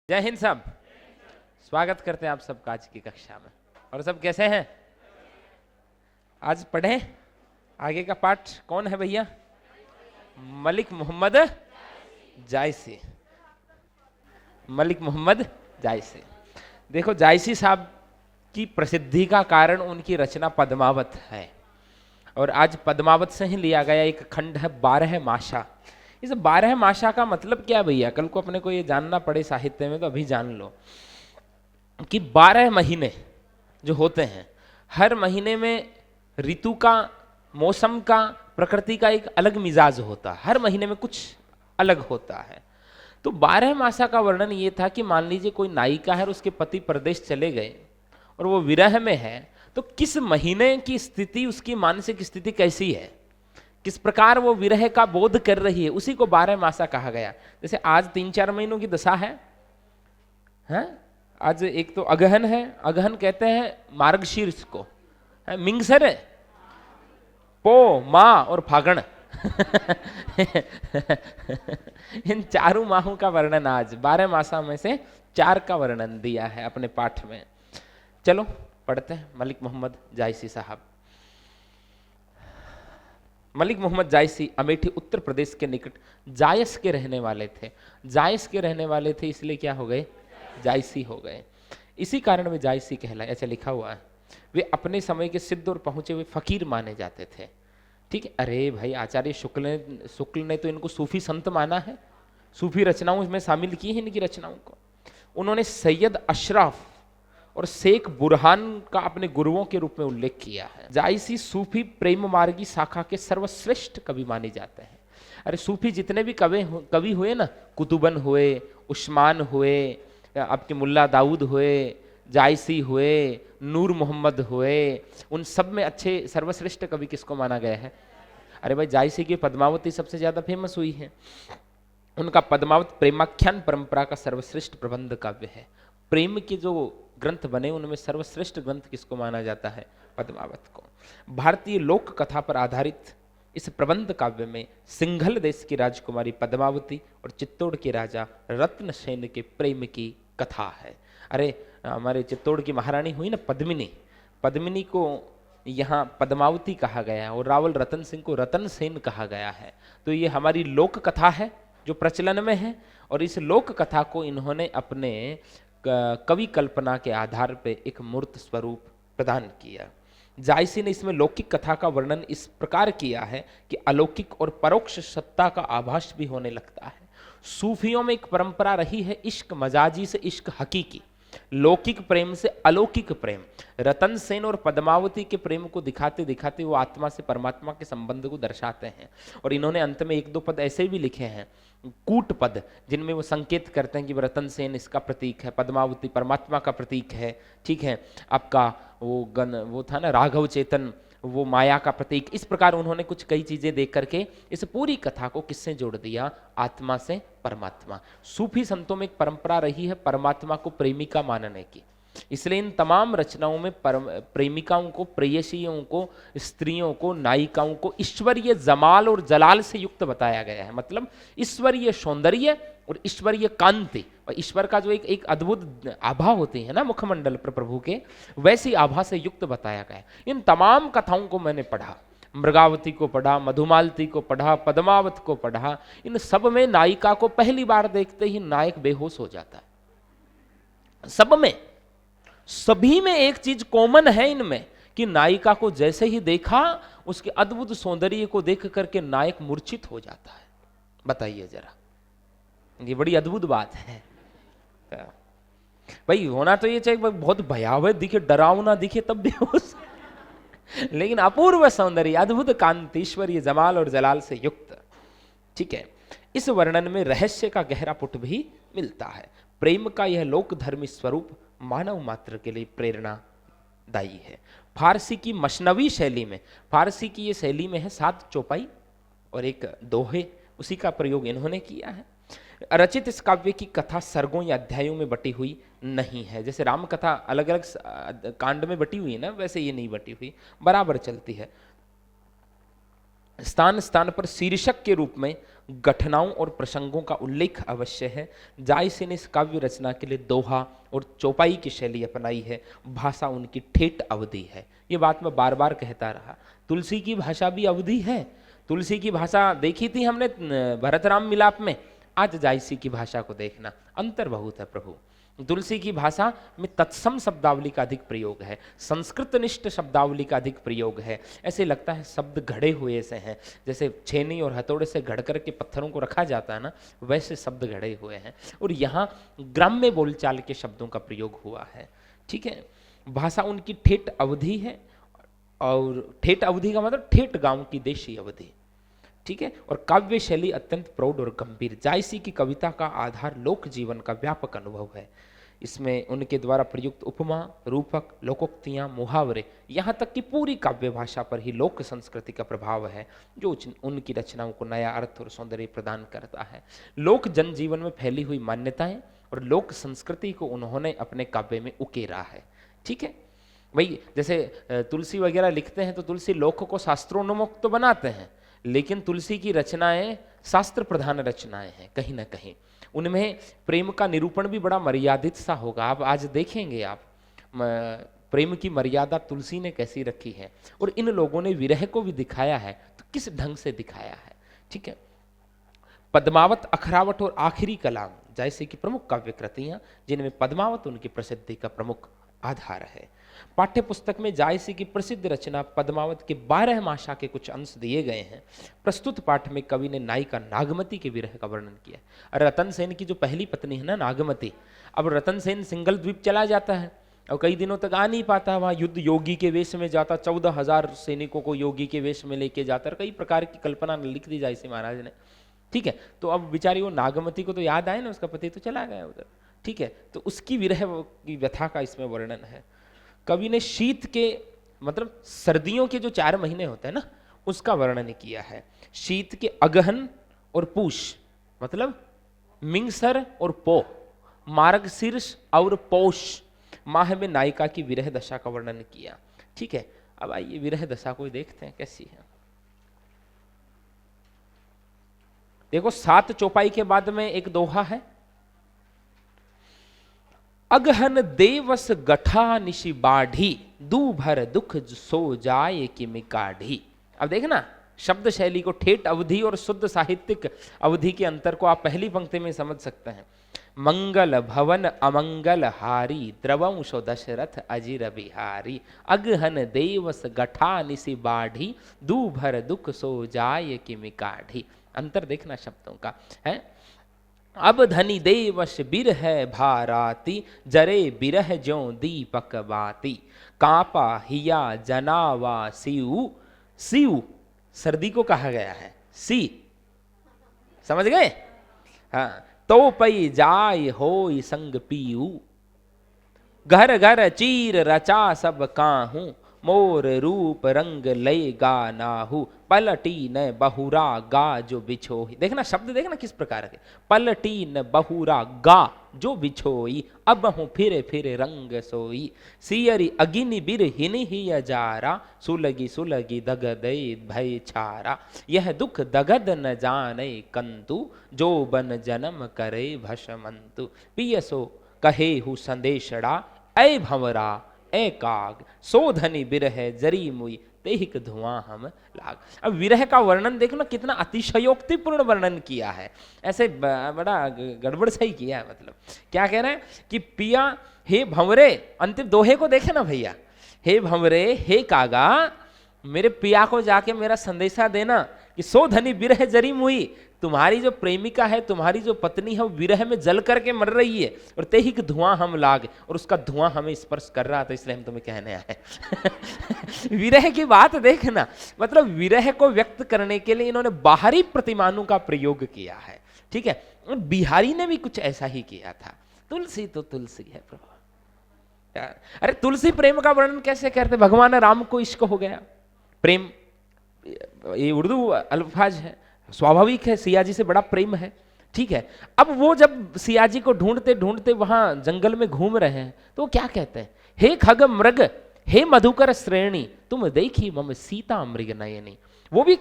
जय हिंद सब। स्वागत करते हैं आप सबका आज की कक्षा में। और सब कैसे हैं? आज पढ़ें आगे का पाठ। कौन है भैया? मलिक मोहम्मद जायसी। मलिक मोहम्मद जायसी। देखो, जायसी साहब की प्रसिद्धि का कारण उनकी रचना पद्मावत है। और आज पद्मावत से ही लिया गया एक खंड है 12 माशा। इस 12 माशा का मतलब क्या है भैया? कल को अपने को ये जानना पड़े साहित्य में तो अभी जान लो कि 12 महीने जो होते हैं, हर महीने में ऋतु का, मौसम का, प्रकृति का एक अलग मिजाज होता है। हर महीने में कुछ अलग होता है। तो 12 मासा का वर्णन ये था कि मान लीजिए कोई नायिका है और उसके पति परदेश चले गए और वो विरह में है, तो किस महीने की स्थिति, उसकी मानसिक स्थिति कैसी है, किस प्रकार वो विरह का बोध कर रही है, उसी को 12 मासा कहा गया। जैसे आज 3-4 महीनों की दशा है, हैं? आज एक तो अगहन है, अगहन कहते हैं मार्गशीर्ष को, है मिंगसर है, पो, माह और फागण इन चारों माहों का वर्णन आज 12 मासा में से 4 का वर्णन दिया है अपने पाठ में। चलो पढ़ते हैं। मलिक मोहम्मद जायसी साहब। मलिक मोहम्मद जायसी अमेठी उत्तर प्रदेश के निकट जायस के रहने वाले थे। जायस के रहने वाले थे इसलिए क्या हो गए? जायसी हो गए। इसी कारण वे जायसी कहलाए। ऐसा लिखा हुआ है। वे अपने समय के सिद्ध और पहुंचे हुए फकीर माने जाते थे। ठीक है। अरे भाई, आचार्य शुक्ल ने तो इनको सूफी संत माना है, सूफी रचनाओं में शामिल की है इनकी रचनाओं को। उन्होंने सैयद अशरफ और शेख बुरहान का अपने गुरुओं के रूप में उल्लेख किया है। जायसी सूफी प्रेम मार्गी शाखा के सर्वश्रेष्ठ कवि माने जाते हैं। अरे सूफी जितने भी कवि हुए ना, कुतुबन हुए, उस्मान हुए, आपके मुल्ला दाऊद हुए, जायसी हुए, नूर मोहम्मद हुए, उन सब में अच्छे सर्वश्रेष्ठ कवि किसको माना गया है? अरे भाई, जायसी की पद्मावती सबसे ज्यादा फेमस हुई है। उनका पद्मावत प्रेमाख्यान परंपरा का सर्वश्रेष्ठ प्रबंध काव्य है। प्रेम के जो ग्रंथ बने उनमें सर्वश्रेष्ठ ग्रंथ किसको माना जाता है? पद्मावत को। भारतीय लोक कथा पर आधारित इस प्रबंध काव्य में सिंघल देश की राजकुमारी पद्मावती और चित्तौड़ के राजा रत्नसेन के प्रेम की कथा है। अरे हमारे चित्तौड़ की महारानी हुई ना पद्मिनी, पद्मिनी को यहाँ पद्मावती कहा गया और रावल रतन सिंह को रतनसेन कहा गया है। तो ये हमारी लोक कथा है जो प्रचलन में है, और इस लोक कथा को इन्होंने अपने कवि कल्पना के आधार पर एक मूर्त स्वरूप प्रदान किया। जायसी ने इसमें लौकिक कथा का वर्णन इस प्रकार किया है कि अलौकिक और परोक्ष सत्ता का आभास भी होने लगता है। सूफियों में एक परंपरा रही है इश्क मजाजी से इश्क हकीकी, लौकिक प्रेम से अलौकिक प्रेम। रतन सेन और पद्मावती के प्रेम को दिखाते दिखाते वो आत्मा से परमात्मा के संबंध को दर्शाते हैं। और इन्होंने अंत में 1-2 पद ऐसे भी लिखे हैं, कूट पद, जिनमें वो संकेत करते हैं कि रतन सेन इसका प्रतीक है, पद्मावती परमात्मा का प्रतीक है। ठीक है। आपका वो था ना राघव चेतन, वो माया का प्रतीक। इस प्रकार उन्होंने कुछ कई चीजें देख करके इस पूरी कथा को किससे जोड़ दिया? आत्मा से परमात्मा। सूफी संतों में एक परंपरा रही है परमात्मा को प्रेमिका मानने की, इसलिए इन तमाम रचनाओं में प्रेमिकाओं को, प्रेयसियों को, स्त्रियों को, नायिकाओं को ईश्वरीय जमाल और जलाल से युक्त बताया गया है। मतलब ईश्वरीय सौंदर्य और ईश्वरीय कांति, और ईश्वर का जो एक अद्भुत आभा होती है ना मुखमंडल पर प्रभु के, वैसी आभा से युक्त बताया गया है। इन तमाम कथाओं को मैंने पढ़ा, मृगावती को पढ़ा, मधुमालती को पढ़ा, पद्मावत को पढ़ा। इन सब में नायिका को पहली बार देखते ही नायक बेहोश हो जाता है। सब में, सभी में एक चीज कॉमन है इनमें कि नायिका को जैसे ही देखा, उसके अद्भुत सौंदर्य को देख करके नायक मूर्छित हो जाता है। बताइए जरा, ये बड़ी अद्भुत बात है भाई। होना तो ये चाहिए बहुत भयावह दिखे, डरावना दिखे तब भी हो लेकिन अपूर्व सौंदर्य, अद्भुत कांति, ईश्वरीय जमाल और जलाल से युक्त। ठीक है। इस वर्णन में रहस्य का गहरा पुट भी मिलता है। प्रेम का यह लोक धर्मी स्वरूप मानव मात्र के लिए प्रेरणादायी है। फारसी की मशनवी शैली में, फारसी की ये शैली में है 7 चौपाई और 1 दोहे, उसी का प्रयोग इन्होंने किया है। रचित इस काव्य की कथा सर्गों या अध्यायों में बटी हुई नहीं है। जैसे राम कथा अलग अलग कांड में बटी हुई है ना, वैसे ये नहीं बटी हुई, बराबर चलती है। स्थान स्थान पर शीर्षक के रूप में घटनाओं और प्रसंगों का उल्लेख अवश्य है। जायसी ने इस काव्य रचना के लिए दोहा और चौपाई की शैली अपनाई है। भाषा उनकी ठेठ अवधि है। ये बात मैं बार बार कहता रहा, तुलसी की भाषा भी अवधि है। तुलसी की भाषा देखी थी हमने भरत राम मिलाप में, आज जायसी की भाषा को देखना, अंतर बहुत है प्रभु। तुलसी की भाषा में तत्सम शब्दावली का अधिक प्रयोग है, संस्कृतनिष्ठ शब्दावली का अधिक प्रयोग है। ऐसे लगता है शब्द घड़े हुए से हैं, जैसे छेनी और हथौड़े से घड़ करके पत्थरों को रखा जाता है ना, वैसे शब्द घड़े हुए हैं। और यहाँ ग्राम्य बोलचाल के शब्दों का प्रयोग हुआ है। ठीक है, भाषा उनकी ठेठ अवधि है, और ठेठ अवधि का मतलब ठेठ गांव की देशी अवधि। ठीक है, और काव्य शैली अत्यंत प्रौढ़ और गंभीर। जायसी की कविता का आधार लोक जीवन का व्यापक अनुभव है। इसमें उनके द्वारा प्रयुक्त उपमा, रूपक, लोकोक्तियां, मुहावरे, यहाँ तक कि पूरी काव्य भाषा पर ही लोक संस्कृति का प्रभाव है, जो उनकी रचनाओं को नया अर्थ और सौंदर्य प्रदान करता है। लोक जनजीवन में फैली हुई मान्यताएं और लोक संस्कृति को उन्होंने अपने काव्य में उकेरा है। ठीक है भाई, जैसे तुलसी वगैरह लिखते हैं तो तुलसी लोक को शास्त्रोन्मुख तो बनाते हैं, लेकिन तुलसी की रचनाएं शास्त्र प्रधान रचनाएं हैं। कहीं ना कहीं उनमें प्रेम का निरूपण भी बड़ा मर्यादित सा होगा। आप आज देखेंगे, आप प्रेम की मर्यादा तुलसी ने कैसी रखी है, और इन लोगों ने विरह को भी दिखाया है तो किस ढंग से दिखाया है। ठीक है, पद्मावत, अखरावट और आखिरी कलाम जैसे कि प्रमुख काव्य कृतियां, जिनमें पद्मावत उनकी प्रसिद्धि का प्रमुख आधार है। पाठ्य पुस्तक में जायसी की प्रसिद्ध रचना पद्मावत के 12 मासा के कुछ अंश दिए गए हैं। प्रस्तुत पाठ में कवि ने नायिका नागमती के विरह का वर्णन किया है। रतन सेन की जो पहली पत्नी है ना नागमती, अब रतन सेन सिंगल द्वीप चला जाता है और कई दिनों तक आ नहीं पाता, वहाँ युद्ध योगी के वेश में जाता, 14,000 सैनिकों को योगी के वेश में लेके जाता, कई प्रकार की कल्पना लिख दी जायसी महाराज ने। ठीक है, तो अब बेचारी वो नागमती को तो याद आए ना, उसका पति तो चला गया उधर। ठीक है, तो उसकी विरह की व्यथा का इसमें वर्णन है। कवि ने शीत के मतलब सर्दियों के जो 4 महीने होते हैं ना, उसका वर्णन किया है। शीत के अगहन और पूष मतलब मिंगसर और पो, मार्गशीर्ष और पौष माह में नायिका की विरह दशा का वर्णन किया। ठीक है, अब आइए विरह दशा को देखते हैं कैसी है। देखो 7 चौपाई के बाद में एक दोहा है, अगहन देवस गठा निशि बाढ़ी, दू भर दुख सो जाए कि मिकाढ़ी। अब देखना शब्द शैली को, ठेठ अवधि और शुद्ध साहित्यिक अवधि के अंतर को आप पहली पंक्ति में समझ सकते हैं। मंगल भवन अमंगल हारी, द्रवंशो दशरथ अजिर बिहारी, अगहन देवस गठा निशि बाढ़ी, दू भर दुख सो जाए कि मिकाढ़ी। अंतर देखना शब्दों का है। अब धनी देवश बिरह भाराती, जरे बिरह ज्यों दीपक बाती, कापा हिया जनावा सिउ, सिउ सर्दी को कहा गया है, सी समझ गए। हाँ, तो पई जाय होई संग पीऊ, घर घर चीर रचा सब काहू, मोर रूप रंग लय गा नाहू, पलटी न बहुरा गा जो बिछोई। देखना शब्द देखना किस प्रकार के, पलटी न बहुरा गा जो बिछोई, अब हूँ फिर फिर रंग सोई, सियरी अगिनि बिर हिनि ही जारा, सुलगी सुलगी दगदय भय छारा, यह दुख दगद न जाने कंतु, जो बन जन्म करे भशमंतु, पियसो कहे हु संदेशड़ा, ऐ भंवरा ए काग, सोधनी बिरह जरी मुई, तेहिक धुआं हम लाग। अब विरह का वर्णन देखो ना, कितना अतिशयोक्तिपूर्ण वर्णन किया है, ऐसे बड़ा गड़बड़ सही किया है। मतलब क्या कह रहे हैं कि पिया हे भंवरे, अंतिम दोहे को देखे ना भैया, हे भंवरे हे कागा, मेरे पिया को जाके मेरा संदेशा देना कि सोधनी बिरह जरी मुई, तुम्हारी जो प्रेमिका है, तुम्हारी जो पत्नी है, वो विरह में जल करके मर रही है, और तेहिक धुआं हम लाग, और उसका धुआं हमें स्पर्श कर रहा था, इसलिए हम तुम्हें कहने आए। विरह की बात देखना, मतलब विरह को व्यक्त करने के लिए इन्होंने बाहरी प्रतिमानों का प्रयोग किया है। ठीक है, बिहारी ने भी कुछ ऐसा ही किया था। तुलसी तो तुलसी है प्रभु। अरे तुलसी प्रेम का वर्णन कैसे करते, भगवान राम को इश्क हो गया, प्रेम ये उर्दू अल्फाज है, स्वाभाविक है, सिया जी से बड़ा प्रेम है। ठीक है, अब वो जब सिया जी को ढूंढते ढूंढते वहां जंगल में घूम रहे हैं, तो वो क्या कहते हैं, हे खग मृग हे मधुकर श्रेणी, तुम देखी मम सीता मृग नयनी। वो भी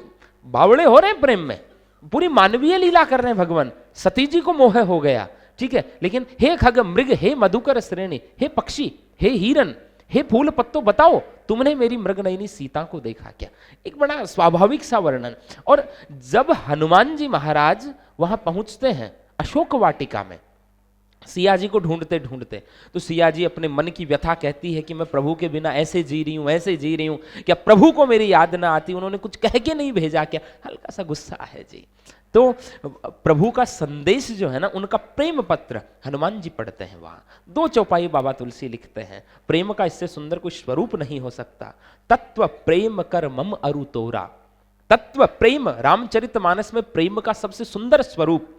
बावड़े हो रहे हैं प्रेम में, पूरी मानवीय लीला कर रहे हैं भगवान। सती जी को मोह हो गया, ठीक है, लेकिन हे खग मृग, हे मधुकर श्रेणी, हे पक्षी, हे हिरन, हे फूल पत्तों, बताओ तुमने मेरी मृगनयनी सीता को देखा क्या? एक बड़ा स्वाभाविक सा वर्णन। और जब हनुमान जी महाराज वहां पहुंचते हैं अशोक वाटिका में, सिया जी को ढूंढते ढूंढते, तो सिया जी अपने मन की व्यथा कहती है कि मैं प्रभु के बिना ऐसे जी रही हूं, ऐसे जी रही हूं, क्या प्रभु को मेरी याद ना आती? उन्होंने कुछ कह के नहीं भेजा क्या? हल्का सा गुस्सा है जी। तो प्रभु का संदेश जो है ना, उनका प्रेम पत्र हनुमान जी पढ़ते हैं। वहां 2 चौपाई बाबा तुलसी लिखते हैं, प्रेम का इससे सुंदर कोई स्वरूप नहीं हो सकता। तत्व प्रेम कर मम अरु तोरा, तत्व प्रेम, रामचरितमानस में प्रेम का सबसे सुंदर स्वरूप,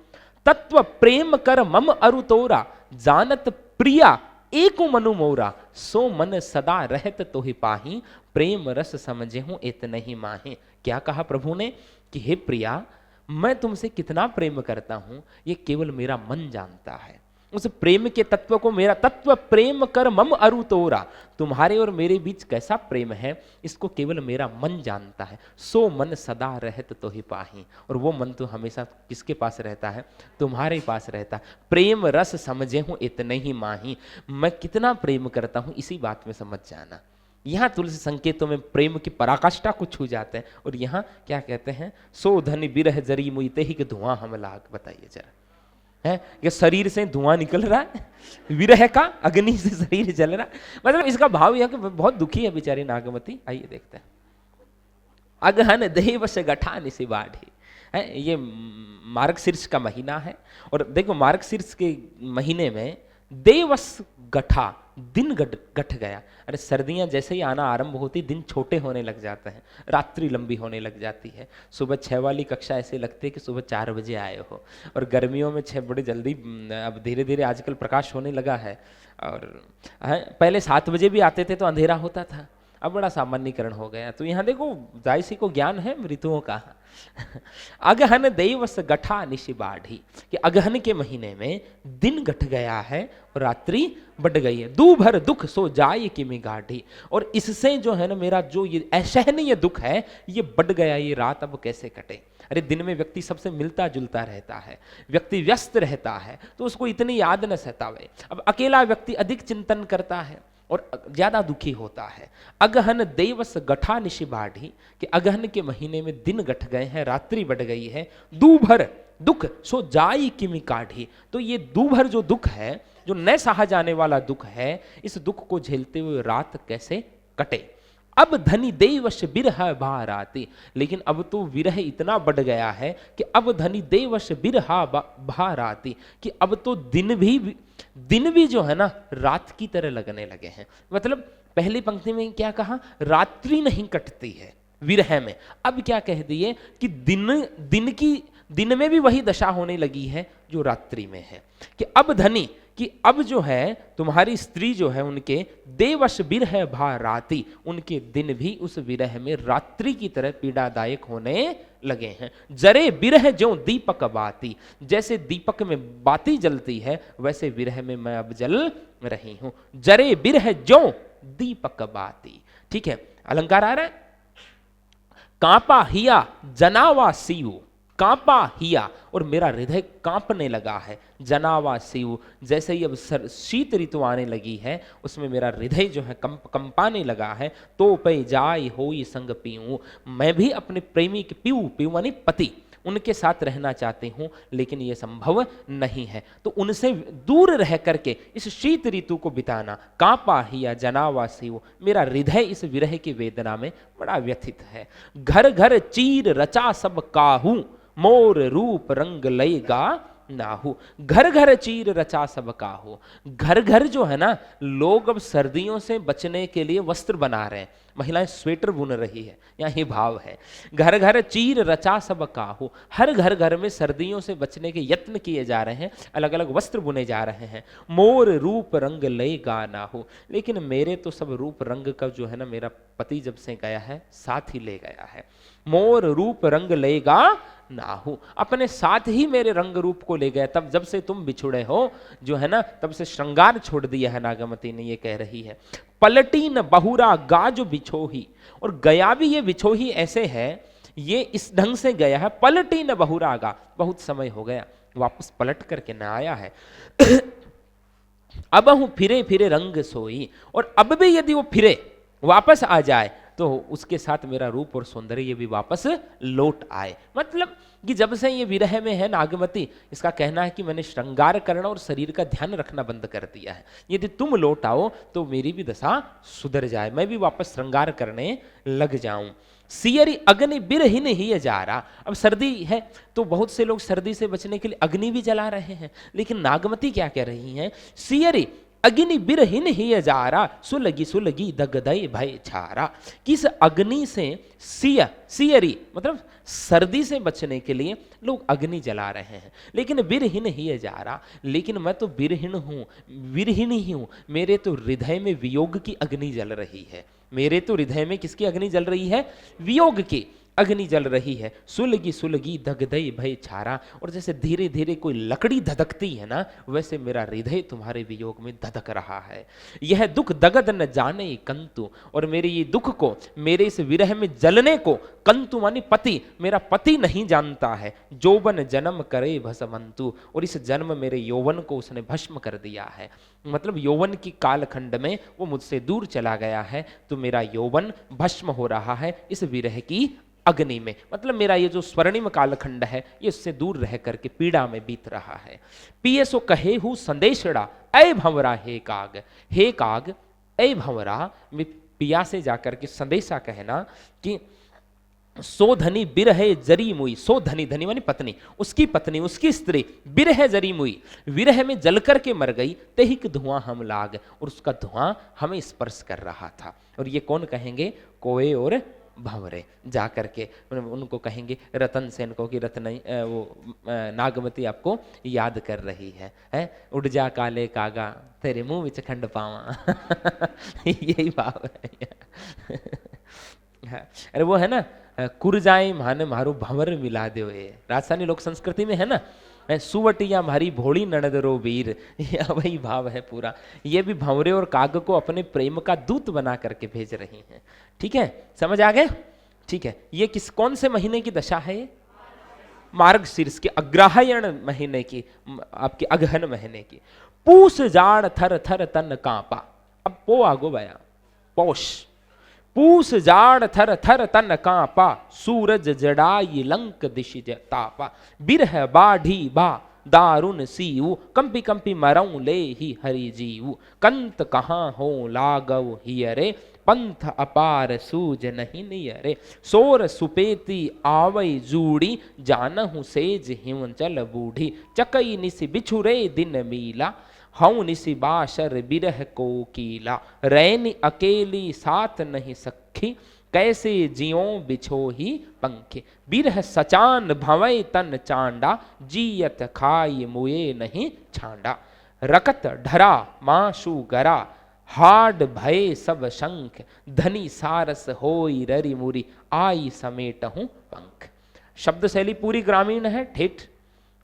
तत्व प्रेम कर मम अरु तोरा, जानत प्रिया एको मनु मोरा, सो मन सदा रहत तोहि पाही, प्रेम रस समझे हूं इतने ही माहे। क्या कहा प्रभु ने कि हे प्रिया, मैं तुमसे कितना प्रेम करता हूं ये केवल मेरा मन जानता है। उस प्रेम के तत्व को, मेरा तत्व प्रेम कर मम अरु तोरा, तुम्हारे और मेरे बीच कैसा प्रेम है इसको केवल मेरा मन जानता है। सो मन सदा रहत तो ही पाही, और वो मन तो हमेशा किसके पास रहता है? तुम्हारे पास रहता है। प्रेम रस समझे हूं इतने ही माही, मैं कितना प्रेम करता हूं इसी बात में समझ जाना। यहाँ तुलसी संकेतों में प्रेम की पराकाष्ठा को छू जाते हैं। और यहाँ क्या कहते हैं? सो धन बिरह जरी मुइते ही कि धुआं हम लाग। बताइए जरा, है कि शरीर से धुआं निकल रहा है, विरह का अग्नि से शरीर जल रहा है। मतलब इसका भाव यह कि बहुत दुखी है बेचारी नागमती। आइए देखते हैं। अगहन देव से गठा निसी बाढ़ी है, ये मार्गशीर्ष का महीना है। और देखो मार्गशीर्ष के महीने में देवस गठा, दिन गठ गया। अरे सर्दियां जैसे ही आना आरंभ होती, दिन छोटे होने लग जाते हैं, रात्रि लंबी होने लग जाती है। सुबह 6 वाली कक्षा ऐसे लगती है कि सुबह 4 बजे आए हो। और गर्मियों में 6 बड़े जल्दी, अब धीरे धीरे आजकल प्रकाश होने लगा है। और पहले 7 बजे भी आते थे तो अंधेरा होता था, अब बड़ा सामान्यकरण हो गया। तो यहाँ देखो जायसी को ज्ञान है ऋतुओं का। अगहन देवस गठा निशि बाढ़ी, कि अगहन के महीने में दिन घट गया है और रात्रि बढ़ गई है। दू भर दुख सो जाए कि मैं गाढ़ी, और इससे जो है ना मेरा जो ये असहनीय दुख है ये बढ़ गया, ये रात अब कैसे कटे। अरे दिन में व्यक्ति सबसे मिलता जुलता रहता है, व्यक्ति व्यस्त रहता है, तो उसको इतनी याद न सतावे। अब अकेला व्यक्ति अधिक चिंतन करता है और ज्यादा दुखी होता है। अगहन देवस गठा निशि बाढ़ी, कि अगहन के महीने में दिन गठ गए हैं, रात्रि बढ़ गई है। दूभर दुख सो जाई किमि काढ़ी, तो ये दूभर जो दुख है, जो न सहा जाने वाला दुख है, इस दुख को झेलते हुए रात कैसे कटे। अब धनी देवश बिरह बाहर आती, लेकिन अब तो विरह इतना बढ़ गया है कि अब धनी देवश बिरहा बाहर आती, कि अब तो दिन भी जो है ना रात की तरह लगने लगे हैं। मतलब पहली पंक्ति में क्या कहा? रात्रि नहीं कटती है विरह में। अब क्या कह दिए कि दिन में भी वही दशा होने लगी है जो रात्रि में है। कि अब धनी, कि अब जो है तुम्हारी स्त्री जो है, उनके देवश बिरह भा राती, उनके दिन भी उस विरह में रात्रि की तरह पीड़ादायक होने लगे हैं। जरे बिरह जो दीपक बाती, जैसे दीपक में बाती जलती है वैसे विरह में मैं अब जल रही हूं। जरे बिरह जो दीपक बाती, ठीक है, अलंकार आ रहा है। कांपा हिया जनावा सीव, कांपा हिया, और मेरा हृदय कांपने लगा है। जनावा शिव, जैसे ही अब शीत ऋतु आने लगी है उसमें मेरा हृदय जो है कंपाने लगा है। तो पे जाय होई संग पीऊं, मैं भी अपने प्रेमी के पीऊ मानी पति, उनके साथ रहना चाहती हूं, लेकिन यह संभव नहीं है। तो उनसे दूर रह करके इस शीत ऋतु को बिताना। कांपा हिया जनावा शिव, मेरा हृदय इस विरह की वेदना में बड़ा व्यथित है। घर घर चीर रचा सब काहू, मोर रूप रंग लयगा नाहू। घर घर चीर रचा सब काहू, घर घर जो है ना, लोग अब सर्दियों से बचने के लिए वस्त्र बना रहे हैं, महिलाएं स्वेटर बुन रही है, यहाँ ये भाव है। घर घर चीर रचा सब काहू, हर घर घर में सर्दियों से बचने के यत्न किए जा रहे हैं, अलग अलग वस्त्र बुने जा रहे हैं। मोर रूप रंग लयगा नाहू, लेकिन मेरे तो सब रूप रंग का जो है ना, मेरा पति जब से गया है साथ ही ले गया है। मोर रूप रंग लेगा नाहू, अपने साथ ही मेरे रंग रूप को ले गया। तब जब से तुम बिछुड़े हो जो है ना, तब से श्रृंगार छोड़ दिया है नागमती ने, ये कह रही है। पलटी न बहुरा गाज बिछोही, और गया भी ये बिछोही ऐसे है ये इस ढंग से गया है, पलटी न बहुरागा, बहुत समय हो गया, वापस पलट करके न आया है। अब हूं फिरे फिरे रंग सोई, और अब भी यदि वो फिरे वापस आ जाए तो उसके साथ मेरा रूप और सौंदर्य भी वापस लौट आए। मतलब कि जब से ये विरह में है नागमती, इसका कहना है कि मैंने श्रृंगार करना और शरीर का ध्यान रखना बंद कर दिया है। यदि तुम लौट आओ तो मेरी भी दशा सुधर जाए, मैं भी वापस श्रृंगार करने लग जाऊं। सियरी अग्नि बिरहिन ही जा रहा। अब सर्दी है तो बहुत से लोग सर्दी से बचने के लिए अग्नि भी जला रहे हैं, लेकिन नागमती क्या कह रही हैं, सियरी अग्नि बिरहिन ही जारा, सुलगी सुलगी दगदय भय छारा। किस अग्नि से, सियरी मतलब सर्दी से बचने के लिए लोग अग्नि जला रहे हैं, लेकिन बिरहिन ही जारा, लेकिन मैं तो बिरहिन हूं, विरहिन ही हूं, मेरे तो हृदय में वियोग की अग्नि जल रही है। मेरे तो हृदय में किसकी अग्नि जल रही है, वियोग की अग्नि जल रही है। सुलगी सुलगी दगदय भय छारा, और जैसे धीरे धीरे कोई लकड़ी धधकती है ना, वैसे मेरा हृदय तुम्हारे वियोग में धधक रहा है। यह दुख दगद न जाने कंतु, और मेरे ये दुख को, मेरे इस विरह में जलने को, कंतु मानी पति, मेरा पति नहीं जानता है। जोबन जन्म करे भस्मंतु, और इस जन्म मेरे यौवन को उसने भस्म कर दिया है। मतलब यौवन की कालखंड में वो मुझसे दूर चला गया है, तो मेरा यौवन भस्म हो रहा है इस विरह की अग्नि में। मतलब मेरा ये जो स्वर्णिम कालखंड है ये उससे दूर रह करके पीड़ा में बीत रहा है। पिए सो कहे हूँ संदेशड़ा, ऐ भंवरा हे काग, हे काग ऐ भंवरा, मैं पिया से जाकर के संदेशा कहना कि सो धनी बिरह जरी मुई, सो धनी, धनी मानी पत्नी, उसकी पत्नी, उसकी स्त्री, बिरह जरी मुई, विरह में जल करके मर गई, तेहिक धुआं हम लाग, और उसका धुआं हमें स्पर्श कर रहा था। और ये कौन कहेंगे, कोए और भंवरे जा करके उनको कहेंगे रतन सेन को कि रतन वो नागमती आपको याद कर रही है? उड़ जा काले कागा तेरे मुंह विच खंड पावा यही भाव है। अरे वो है ना, कुरजाई मान मारू भंवर मिला दो, ये राजस्थानी लोक संस्कृति में है ना, सुवटिया मारी भोली ननदरो वीर, यह वही भाव है पूरा। ये भी भंवरे और काग को अपने प्रेम का दूत बना करके भेज रही हैं। ठीक है, समझ आ गए? ठीक है, ये कौन से महीने की दशा है? मार्गशीर्ष के अग्रहायण महीने की, आपके अगहन महीने की। पूस जाड़ थर थर तन कांपा, अब पो आगो बया, पोष, पूस जाड़ थर थर तन कांपा, सूरज जड़ाई लंक दिशि तापा, बिरह बाढ़ी बा दारुण सीऊ, कंपी कंपी मरऊ ले ही हरि जीऊ, कंत कहाँ हो लागव हियरे, पंथ अपार सूज नहीं नियरे, सोर सुपेती आवई जूड़ी, जानहु सेज हिमचल बूढ़ी, चकई निसि बिछुरे दिन मीला, हऊ निसि बाशर बिरह को कीला, रैनी अकेली साथ नहीं सखी, कैसे जियो बिछो ही पंखे, बिरह सचान भवै तन चांडा, जियत खाई मुए नहीं छांडा, रकत ढरा माशु गरा, हाड भय सब शंख, धनी सारस होई ररी मुरी, आई समेटहूं पंख। शब्द शैली पूरी ग्रामीण है, ठेठ।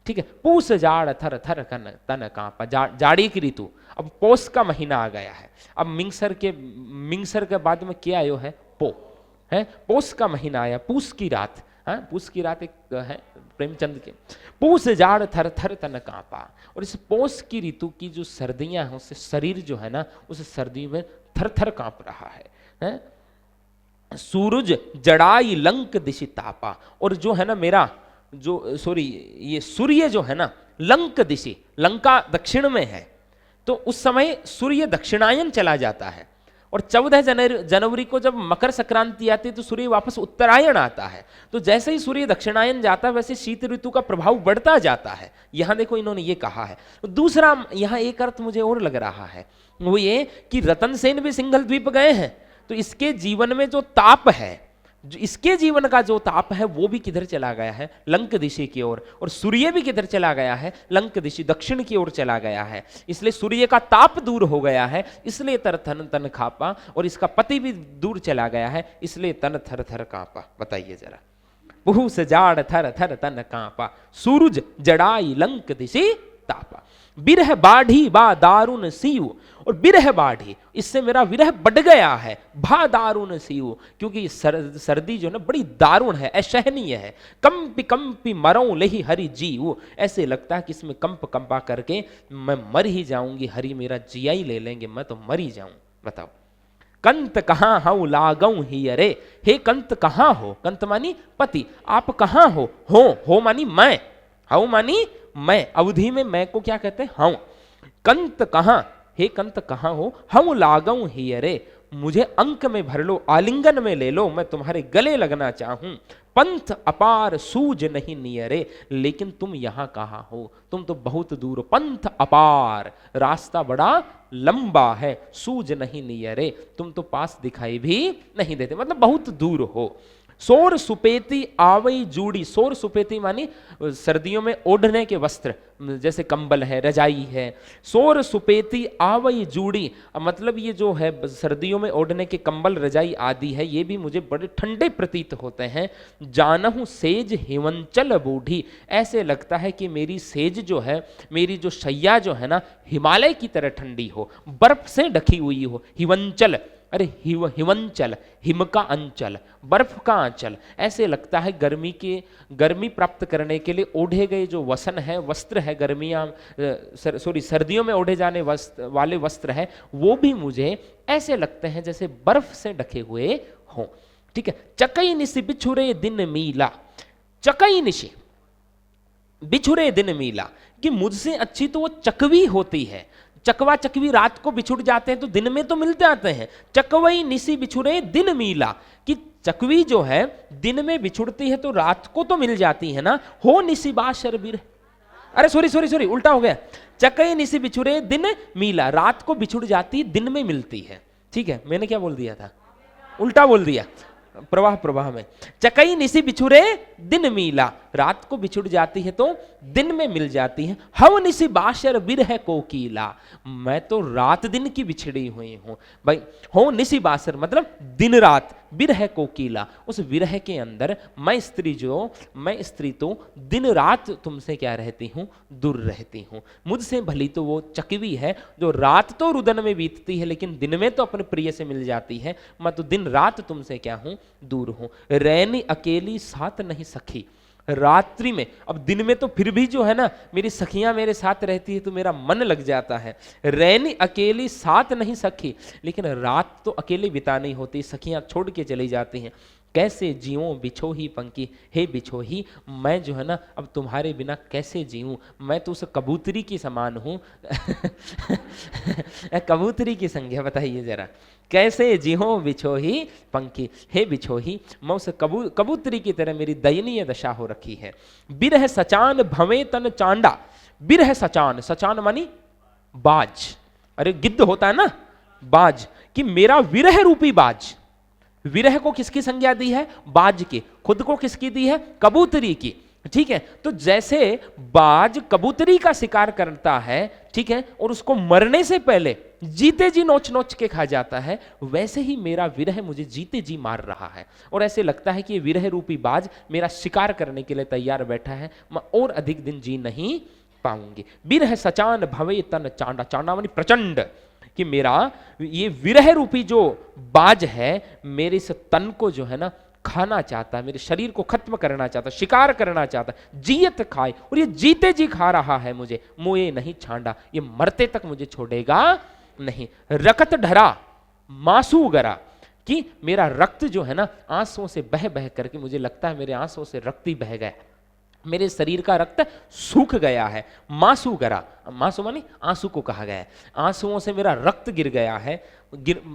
ठीक है, पूस जाड़ थर थर कन तन कांपा, जाड़ी की ऋतु। अब पोष का महीना आ गया है। अब मिंगसर के बाद में क्या आयो है? पो है, पोष का महीना आया, पूस की रात। पूस की रात एक है प्रेमचंद के। पूस जाड़ थर थर तन कांपा, और इस पोष की ऋतु की जो सर्दियां हैं उससे शरीर जो है ना, उस सर्दी में थर थर कांप रहा है? सूरज जड़ाई लंक दिशि तापा, और जो है ना मेरा जो ये सूर्य जो है ना लंक दिशि, लंका दक्षिण में है, तो उस समय सूर्य दक्षिणायन चला जाता है, और 14 जनवरी को जब मकर संक्रांति आती है तो सूर्य वापस उत्तरायण आता है। तो जैसे ही सूर्य दक्षिणायन जाता है वैसे शीत ऋतु का प्रभाव बढ़ता जाता है। यहां देखो इन्होंने ये कहा है। दूसरा यहां एक अर्थ मुझे और लग रहा है, वो ये कि रतन सेन भी सिंघल द्वीप गए हैं, तो इसके जीवन में जो ताप है, इसके जीवन का जो ताप है वो भी किधर चला गया है? लंक दिशा की ओर। और सूर्य भी किधर चला गया है? लंक दिशा दक्षिण की ओर चला गया है। इसलिए सूर्य का ताप दूर हो गया है, इसलिए तर थन तन खापा, और इसका पति भी दूर चला गया है, इसलिए तन थर थर कांपा। बताइए जरा, पूस जाड़ थर थर तन कांपा, सूरज जड़ाई लंक दिशि तापा, बिरह बाढ़ी बा दारुण सीयू, और विरह बाढ़ी, इससे मेरा विरह बढ़ गया है। भा दारुण सीऊ, क्योंकि सर्दी जो ना बड़ी दारुण है, असहनीय है। कंपी कंपी मरऊं लेही हरि जीऊ, ऐसे लगता है कि इसमें कंप कंपा करके मैं मर ही जाऊंगी, हरि मेरा जिया ही ले लेंगे, मैं तो मर ही जाऊं। बताओ, कंत कहाँ हूं लागऊ ही अरे, हे कंत कहाँ हो, कंत मानी पति, आप कहाँ हो मानी मैं, हूं मानी मैं, अवधि में मैं को क्या कहते हैं, हूं। कंत कहाँ, हे कंत कहाँ हो, हम लागऊ ही अरे, मुझे अंक में भर लो, आलिंगन में ले लो, मैं तुम्हारे गले लगना चाहूं। पंथ अपार सूझ नहीं नियरे, लेकिन तुम यहां कहाँ हो, तुम तो बहुत दूर हो। पंथ अपार, रास्ता बड़ा लंबा है, सूझ नहीं नियरे, तुम तो पास दिखाई भी नहीं देते, मतलब बहुत दूर हो। सोर सुपेती आवई जूड़ी, सोर सुपेती मानी सर्दियों में ओढ़ने के वस्त्र, जैसे कंबल है, रजाई है। सोर सुपेती आवई जूड़ी, मतलब ये जो है सर्दियों में ओढ़ने के कंबल रजाई आदि है, ये भी मुझे बड़े ठंडे प्रतीत होते हैं। जानहूं सेज हिमंचल बूढ़ी, ऐसे लगता है कि मेरी सेज जो है, मेरी जो शैया जो है ना, हिमालय की तरह ठंडी हो, बर्फ से ढकी हुई हो। हिमंचल, अरे हिमंचल, हिम का अंचल, बर्फ का आंचल, ऐसे लगता है गर्मी प्राप्त करने के लिए ओढ़े गए जो वसन है, वस्त्र है, सर्दियों में ओढ़े जाने वाले वस्त्र है, वो भी मुझे ऐसे लगते हैं जैसे बर्फ से ढके हुए हों। ठीक है, चकई निशि बिछुरे दिन मीला, चकई निशि बिछुरे दिन मीला, कि मुझसे अच्छी तो वो चकवी होती है। चकवा चकवी रात को बिछुड़ जाते हैं तो दिन में तो मिलते आते हैं। चकवई निसी बिछुरे दिन मीला, कि चकवी जो है दिन में बिछुड़ती है तो रात को तो मिल जाती है ना। हो निसी बाशर बिर, अरे सॉरी उल्टा हो गया। चकई निसी बिछुरे दिन मीला, रात को बिछुड़ जाती दिन में मिलती है। ठीक है, मैंने क्या बोल दिया था, उल्टा बोल दिया, प्रवाह में। चकई निसी बिछुरे दिन मीला, रात को बिछुड़ जाती है तो दिन में मिल जाती है। हव निसी बाशर बिरह कोकीला, मैं तो रात दिन की बिछड़ी हुई हूं भाई। हो निसी बाशर मतलब दिन रात, बिरह कोकीला, उस विरह के अंदर मैं स्त्री तो दिन रात तुमसे क्या रहती हूं, दूर रहती हूं। मुझसे भली तो वो चकवी है जो रात तो रुदन में बीतती है लेकिन दिन में तो अपने प्रिय से मिल जाती है, मैं तो दिन रात तुमसे क्या हूं, दूर हूं। रैनी अकेली साथ नहीं सखी, रात्रि में, अब दिन में तो फिर भी जो है ना मेरी सखियां मेरे साथ रहती है तो मेरा मन लग जाता है। रैनी अकेली साथ नहीं सखी, लेकिन रात तो अकेले बितानी होती, सखियां छोड़ के चली जाती हैं। कैसे जीऊं बिछोही पंखी, हे बिछोही मैं जो है ना अब तुम्हारे बिना कैसे जीऊं, मैं तो उस कबूतरी की समान हूं। कबूतरी की संज्ञा बताइए जरा, कैसे जीहो बिछोही पंखी, हे बिछोही मैं उस कबूतरी की तरह मेरी दयनीय दशा हो रखी है। बिरह सचान भवे तन चांडा, बिरह सचान, सचान मानी बाज, अरे गिद्ध होता है ना बाज, कि मेरा विरह रूपी बाज, विरह को किसकी संज्ञा दी है, बाज की, खुद को किसकी दी है, कबूतरी की। ठीक है, तो जैसे बाज कबूतरी का शिकार करता है, ठीक है, और उसको मरने से पहले जीते जी नोच नोच के खा जाता है, वैसे ही मेरा विरह मुझे जीते जी मार रहा है। और ऐसे लगता है कि ये विरह रूपी बाज मेरा शिकार करने के लिए तैयार बैठा है, मैं और अधिक दिन जी नहीं पाऊंगी। बिरह सचान भवे तन चांडा, चांडा मानी प्रचंड, कि मेरा ये विरह रूपी जो बाज है मेरे इस तन को जो है ना खाना चाहता है, मेरे शरीर को खत्म करना चाहता, शिकार करना चाहता, जियत खाए, और ये जीते जी खा रहा है मुझे। मोए नहीं छांडा, ये मरते तक मुझे छोड़ेगा नहीं। रकत ढरा मासू गरा, कि मेरा रक्त जो है ना आंसुओं से बह बह करके, मुझे लगता है मेरे आंसुओं से रक्त ही बह गया, मेरे शरीर का रक्त सूख गया है। मासू गरा, मासू मानी आंसू को कहा गया है, आंसुओं से मेरा रक्त गिर गया है,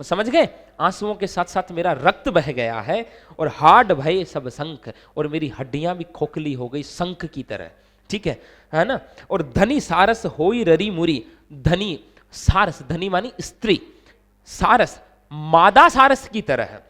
समझ गए, आंसुओं के साथ साथ मेरा रक्त बह गया है। और हाड भय सब शंख, और मेरी हड्डियां भी खोखली हो गई शंख की तरह। ठीक है ना। और धनी सारस होई ररी मुरी, धनी सारस, धनी मानी स्त्री, सारस मादा सारस की तरह है।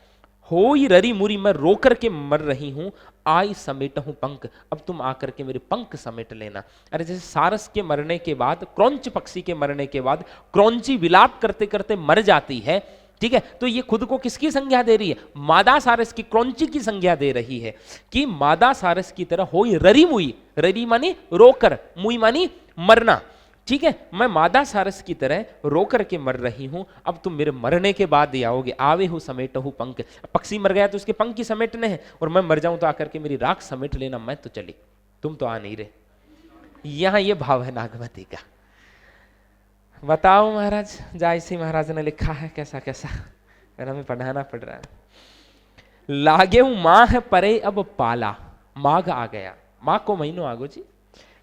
होई ररी मुरी, मैं रो करके मर रही हूं, आई समेट हूं पंख, अब तुम आकर के मेरे पंख समेट लेना। अरे जैसे सारस के मरने के बाद, क्रौंच पक्षी के मरने के बाद क्रौंची विलाप करते करते मर जाती है, ठीक है, तो ये खुद को किसकी संज्ञा दे रही है, मादा सारस की, क्रौंची की संज्ञा दे रही है कि मादा सारस की तरह होई ररी मुई, ररी मानी रोकर, मुई मानी मरना, ठीक है, मैं मादा सारस की तरह रो करके मर रही हूं, अब तुम मेरे मरने के बाद ही आओगे। आवे हो समेट हो पंख, पक्षी मर गया तो उसके पंख ही समेटने हैं, और मैं मर जाऊं तो आकर के मेरी राख समेट लेना, मैं तो चली, तुम तो आ नहीं रहे। यहां ये भाव है नागमती का। बताओ महाराज, जायसी महाराज ने लिखा है कैसा कैसा, मेरा हमें पढ़ाना पड़ रहा है। लागे माह परे अब पाला, माघ आ गया, माघ को महीनों आगो जी।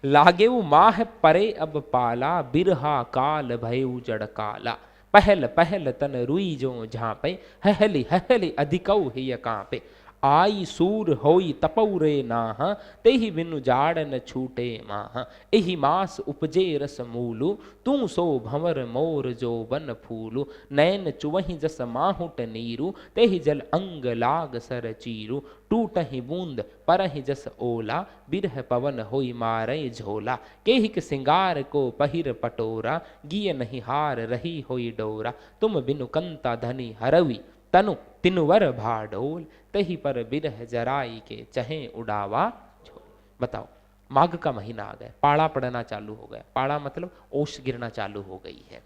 लागे माह परे अब पाला, बिरहा काल भयउ जड़ काला। पहल पहल तन रुई जो झांपे, हहली हहली अधिकौ हिय कांपे। आई सूर होई तपौरे नाह, तेहि बिनु जाड़ न छूटे माह। एहि मास उपजे रस मूलु, तू सो भंवर मोर जो बन फूलु। नैन चुवहि जस माहुट नीरु, तेहि जल अंग लाग सर चीरु। टूटहि बूंद परहि जस ओला, बिरह पवन होई मारै झोला। केहिक सिंगार को पहिर पटोरा, गिय नहीं हार रही होई डोरा। तुम बिनु कंता धनी हरवी, तनु तिनवर भाडोल। तही पर बिरह जराई के चहे उड़ावा झोल। बताओ, माघ का महीना आ गया, पाड़ा पड़ना चालू हो गया। पाड़ा मतलब ओस गिरना चालू हो गई है।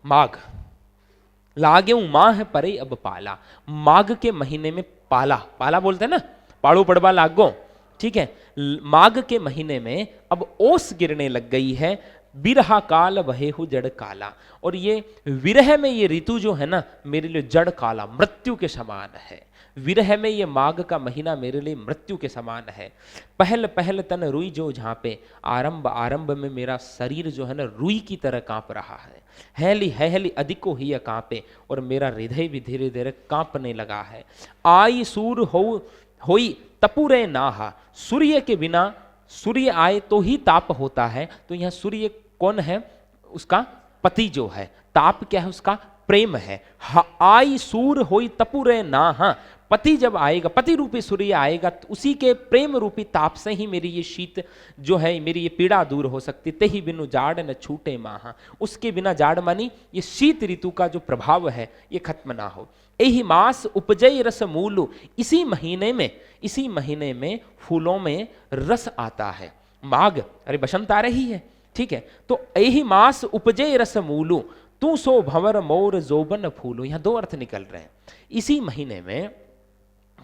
माघ लागे माह परे अब पाला, माघ के महीने में पाला, पाला बोलते हैं ना, पाड़ो पड़वा लागो, ठीक है। माघ के महीने में अब ओस गिरने लग गई है। बिरहा काल बहेहु जड़ काला, और ये विरह में ये ऋतु जो है ना मेरे लिए जड़ काला, मृत्यु के समान है। विरह में ये माघ का महीना मेरे लिए मृत्यु के समान है। पहल पहल तन रुई जो झांपे, आरंभ आरंभ में मेरा शरीर जो है ना रुई की तरह कांप रहा है। हैली हैली अधिको ही कांपे, और मेरा हृदय भी धीरे धीरे कांपने लगा है। आई सूर होई तपुरे नाहा, सूर्य के बिना, सूर्य आए तो ही ताप होता है। तो यहां सूर्य कौन है? उसका पति जो है। ताप क्या है? उसका प्रेम है। आई सूर होई तपुरे नाहा, पति जब आएगा, पति रूपी सूर्य आएगा, तो उसी के प्रेम रूपी ताप से ही मेरी ये शीत जो है, मेरी ये पीड़ा दूर हो सकती। ते ही बिनु जाड़ न छूटे माहा, उसके बिना जाड़ मानी ये शीत ऋतु का जो प्रभाव है ये खत्म ना हो। एहि मास उपजय रस मूलु, इसी महीने में फूलों में रस आता है। माघ, अरे बसंत आ रही है, ठीक है। तो एहि मास उपजय रस मूलु, तू सो भंवर मोर जोबन फूलु। यहां दो अर्थ निकल रहे हैं। इसी महीने में